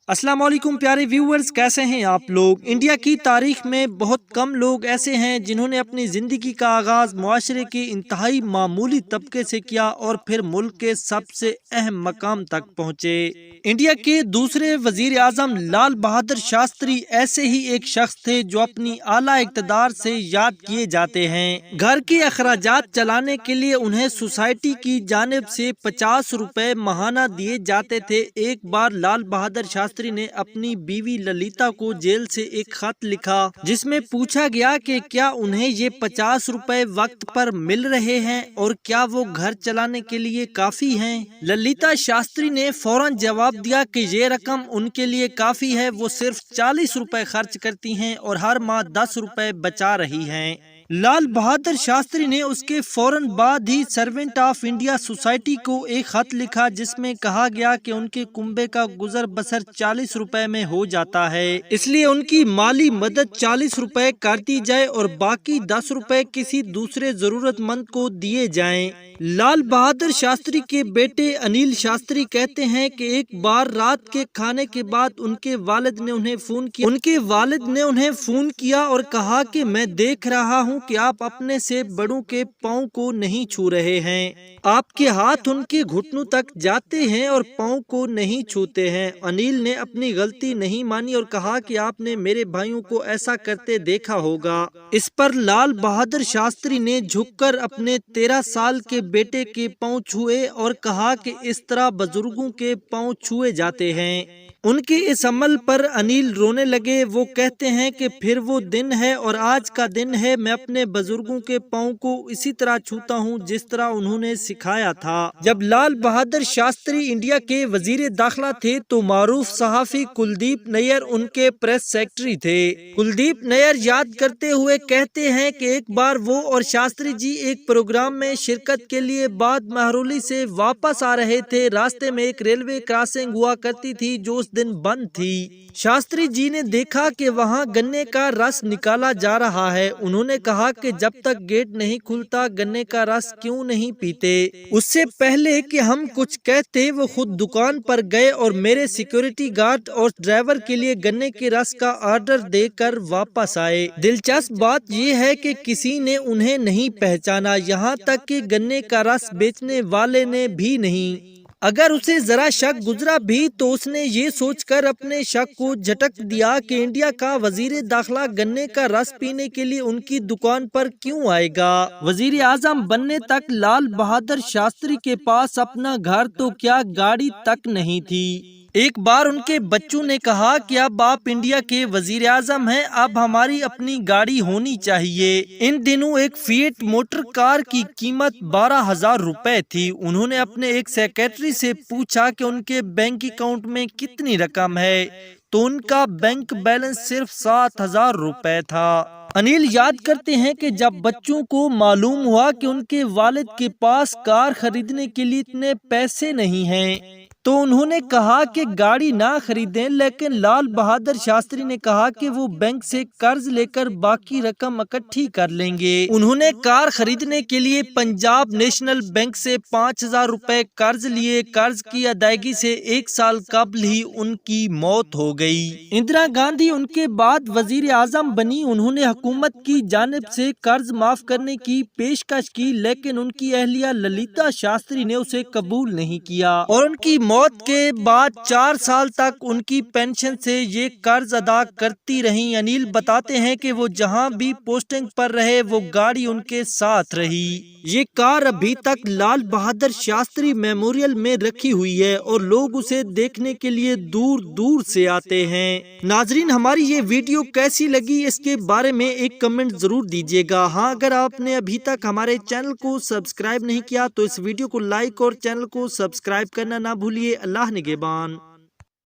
अस्सलाम वालेकुम प्यारे व्यूअर्स, कैसे हैं आप लोग। इंडिया की तारीख में बहुत कम लोग ऐसे हैं जिन्होंने अपनी ज़िंदगी का आगाज़ मुआशरे के इंतहाई मामूली तबके से किया और फिर मुल्क के सबसे अहम मकाम तक पहुँचे। इंडिया के दूसरे वजीर आज़म लाल बहादुर शास्त्री ऐसे ही एक शख्स थे जो अपनी आला इक़्तिदार से याद किए जाते हैं। घर के अखराजात चलाने के लिए उन्हें सोसाइटी की जानिब से 50 रुपए माहाना दिए जाते थे। एक बार लाल बहादुर शास्त्री ने अपनी बीवी ललिता को जेल से एक खत लिखा जिसमें पूछा गया कि क्या उन्हें ये 50 रुपए वक्त पर मिल रहे हैं और क्या वो घर चलाने के लिए काफी हैं। ललिता शास्त्री ने फौरन जवाब दिया कि ये रकम उनके लिए काफी है, वो सिर्फ 40 रुपए खर्च करती हैं और हर माह 10 रुपए बचा रही हैं। लाल बहादुर शास्त्री ने उसके फौरन बाद ही सर्वेंट ऑफ इंडिया सोसाइटी को एक खत लिखा जिसमें कहा गया कि उनके कुंबे का गुजर बसर 40 रुपए में हो जाता है, इसलिए उनकी माली मदद 40 रुपए कर दी जाए और बाकी 10 रुपए किसी दूसरे जरूरतमंद को दिए जाएं। लाल बहादुर शास्त्री के बेटे अनिल शास्त्री कहते हैं कि एक बार रात के खाने के बाद उनके वालिद ने उन्हें फोन किया और कहा कि मैं देख रहा हूं कि आप अपने से बड़ों के पाँव को नहीं छू रहे हैं, आपके हाथ उनके घुटनों तक जाते हैं और पाँव को नहीं छूते हैं। अनिल ने अपनी गलती नहीं मानी और कहा कि आपने मेरे भाइयों को ऐसा करते देखा होगा। इस पर लाल बहादुर शास्त्री ने झुककर अपने 13 साल के बेटे के पाँव छुए और कहा कि इस तरह बुजुर्गों के पाँव छुए जाते हैं। उनके इस अमल पर अनिल रोने लगे। वो कहते हैं कि फिर वो दिन है और आज का दिन है, मैं अपने बुजुर्गों के पाँव को इसी तरह छूता हूँ जिस तरह उन्होंने सिखाया था। जब लाल बहादुर शास्त्री इंडिया के वजीर दाखिला थे तो मारूफ सहाफी कुलदीप नैयर उनके प्रेस सेक्रेटरी थे। कुलदीप नैयर याद करते हुए कहते हैं कि एक बार वो और शास्त्री जी एक प्रोग्राम में शिरकत के लिए बाद महरूली से वापस आ रहे थे। रास्ते में एक रेलवे क्रॉसिंग हुआ करती थी जो उस दिन बंद थी। शास्त्री जी ने देखा कि वहां गन्ने का रस निकाला जा रहा है। उन्होंने कहा कि जब तक गेट नहीं खुलता गन्ने का रस क्यों नहीं पीते। उससे पहले कि हम कुछ कहते वो खुद दुकान पर गए और मेरे सिक्योरिटी गार्ड और ड्राइवर के लिए गन्ने के रस का ऑर्डर देकर वापस आए। दिलचस्प बात यह है कि किसी ने उन्हें नहीं पहचाना, यहाँ तक कि गन्ने का रस बेचने वाले ने भी नहीं। अगर उसे जरा शक गुजरा भी तो उसने ये सोचकर अपने शक को झटक दिया कि इंडिया का वजीर दाखिला गन्ने का रस पीने के लिए उनकी दुकान पर क्यों आएगा। वजीर आजम बनने तक लाल बहादुर शास्त्री के पास अपना घर तो क्या गाड़ी तक नहीं थी। एक बार उनके बच्चों ने कहा कि अब आप इंडिया के वजीर आजम हैं, अब हमारी अपनी गाड़ी होनी चाहिए। इन दिनों एक फिएट मोटर कार की कीमत 12,000 रुपए थी। उन्होंने अपने एक सेक्रेटरी से पूछा कि उनके बैंक अकाउंट में कितनी रकम है तो उनका बैंक बैलेंस सिर्फ 7,000 रुपए था। अनिल याद करते हैं कि जब बच्चों को मालूम हुआ कि उनके वालिद के पास कार खरीदने के लिए इतने पैसे नहीं हैं तो उन्होंने कहा कि गाड़ी ना खरीदें, लेकिन लाल बहादुर शास्त्री ने कहा कि वो बैंक से कर्ज लेकर बाकी रकम इकट्ठी कर लेंगे। उन्होंने कार खरीदने के लिए पंजाब नेशनल बैंक से 5,000 रुपए कर्ज लिए। कर्ज की अदायगी से 1 साल कबल ही उनकी मौत हो गई। इंदिरा गांधी उनके बाद वजीर आजम बनी। उन्होंने हुकूमत की जानिब से कर्ज माफ करने की पेशकश की, लेकिन उनकी अहलिया ललिता शास्त्री ने उसे कबूल नहीं किया और उनकी मौत के बाद 4 साल तक उनकी पेंशन से ये कर्ज अदा करती रहीं। अनिल बताते हैं कि वो जहां भी पोस्टिंग पर रहे वो गाड़ी उनके साथ रही। ये कार अभी तक लाल बहादुर शास्त्री मेमोरियल में रखी हुई है और लोग उसे देखने के लिए दूर दूर से आते हैं। नाजरीन, हमारी ये वीडियो कैसी लगी इसके बारे में एक कमेंट जरूर दीजिएगा। हाँ, अगर आपने अभी तक हमारे चैनल को सब्सक्राइब नहीं किया तो इस वीडियो को लाइक और चैनल को सब्सक्राइब करना ना भूलिए। अल्लाह निगहबान।